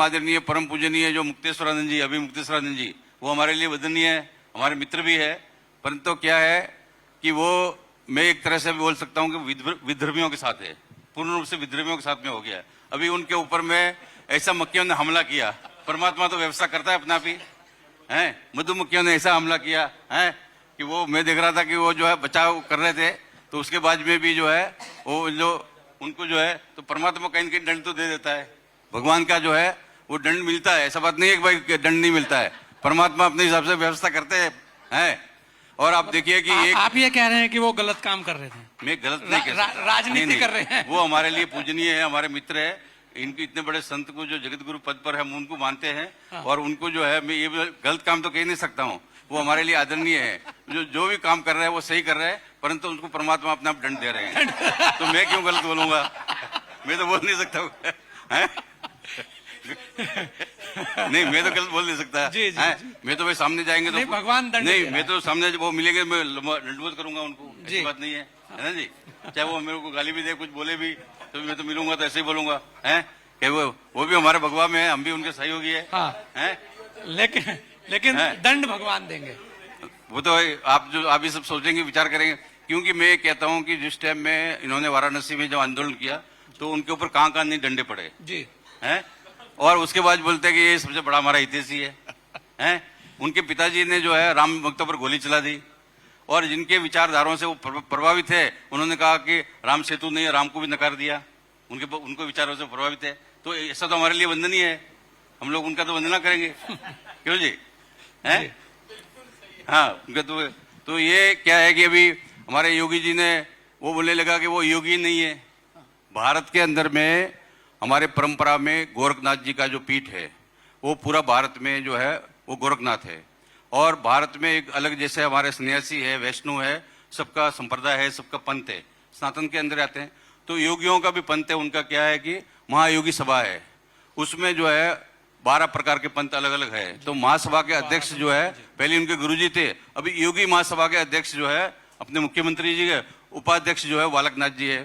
आदरणीय परम पूजनीय जो मुक्तेश्वरानंद जी, अभी मुक्तेश्वरानंद जी, वो हमारे लिए वंदनीय है, हमारे मित्र भी है। परंतु क्या है कि वो, मैं एक तरह से भी बोल सकता हूँ कि विधर्मियों के साथ है, पूर्ण रूप से विधर्मियों के साथ में हो गया। अभी उनके ऊपर में ऐसा मक्खियों ने हमला किया। परमात्मा तो व्यवस्था करता है अपना भी है। मधुमक्खियों ने ऐसा हमला किया है कि वो, मैं देख रहा था कि वो जो है बचाव कर रहे थे, तो उसके बाद में भी जो है वो जो उनको जो है, तो परमात्मा कहीं न कहीं दंड तो दे देता है। भगवान का जो है वो दंड मिलता है, ऐसा बात नहीं है कि भाई दंड नहीं मिलता है। परमात्मा अपने हिसाब से व्यवस्था करते हैं। और आप देखिए कि आप ये कह रहे हैं कि वो गलत काम कर रहे थे? मैं गलत नहीं कह सकता, राजनीति कर रहे हैं। वो हमारे लिए पूजनीय है, हमारे मित्र है। इनके इतने बड़े संत को जो जगत गुरु पद पर है, हम उनको मानते हैं। हाँ। और उनको जो है, मैं ये गलत काम तो कह नहीं सकता हूँ, वो हमारे लिए आदरणीय है। जो भी काम कर रहे हैं वो सही कर रहे हैं, परंतु उनको परमात्मा अपना दंड दे रहे हैं। तो मैं क्यों गलत बोलूंगा? मैं तो बोल नहीं सकता हूँ। नहीं, मैं तो गलत बोल नहीं सकता। जी, जी, जी। मैं तो भाई सामने जाएंगे तो भगवान दंड नहीं, मैं तो सामने वो मिलेंगे, मैं दंडवत करूंगा उनको, जी। ऐसी बात नहीं है ना जी। चाहे वो मेरे को गाली भी दे, कुछ बोले भी, तो मैं तो मिलूंगा तो ऐसे ही बोलूंगा है कि वो भी हमारे भगवान में है, हम भी उनके सहयोगी है। हाँ। लेकिन दंड भगवान देंगे। वो तो आप जो आप ये सब सोचेंगे, विचार करेंगे। क्योंकि मैं कहता हूँ कि जिस टाइम में इन्होंने वाराणसी में जब आंदोलन किया, तो उनके ऊपर कहाँ नहीं डंडे पड़े जी हैं। और उसके बाद बोलते हैं कि ये सबसे बड़ा हमारा हितैषी है। उनके पिताजी ने जो है राम भक्तों पर गोली चला दी, और जिनके विचारधाराओं से वो प्रभावित है, उन्होंने कहा कि राम सेतु नहीं है, राम को भी नकार दिया। उनको विचारों से प्रभावित है, तो ऐसा तो हमारे लिए वंदनीय है, हम लोग उनका तो वंदना करेंगे। क्यों जी? हैं? हाँ, उनका तो ये क्या है कि अभी हमारे योगी जी ने वो बोलने लगा कि वो योगी नहीं है। भारत के अंदर में हमारे परंपरा में गोरखनाथ जी का जो पीठ है, वो पूरा भारत में जो है वो गोरखनाथ है। और भारत में एक अलग, जैसे हमारे सन्यासी है, वैष्णव है, सबका संप्रदाय है, सबका पंथ है, सनातन के अंदर आते हैं। तो योगियों का भी पंथ है। उनका क्या है कि महायोगी सभा है, उसमें जो है 12 प्रकार के पंथ अलग अलग है। तो महासभा के अध्यक्ष जो है, पहले उनके गुरुजी थे, अभी योगी महासभा के अध्यक्ष जो है अपने मुख्यमंत्री जी के उपाध्यक्ष जो है बालकनाथ जी है।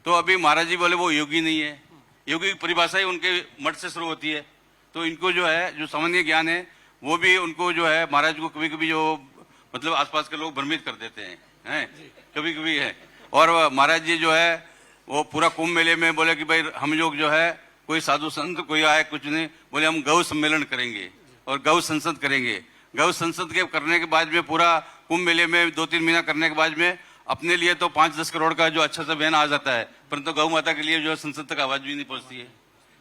तो अभी महाराज जी बोले वो योगी नहीं है। योगी की परिभाषा ही उनके मठ से शुरू होती है। तो इनको जो है, जो सामान्य ज्ञान है, वो भी उनको जो है महाराज को कभी कभी जो मतलब आसपास के लोग भ्रमित कर देते हैं कभी कभी है। और महाराज जी जो है वो पूरा कुंभ मेले में बोले कि भाई हम लोग जो है, कोई साधु संत कोई आए कुछ नहीं, बोले हम गौ सम्मेलन करेंगे और गौ संसद करेंगे। गौ संसद के करने के बाद में पूरा कुंभ मेले में 2-3 महीना करने के बाद में अपने लिए तो 5-10 करोड़ का जो अच्छा सा बयान आ जाता है, परंतु गौ माता के लिए जो है संसद तक आवाज भी नहीं पहुंचती है।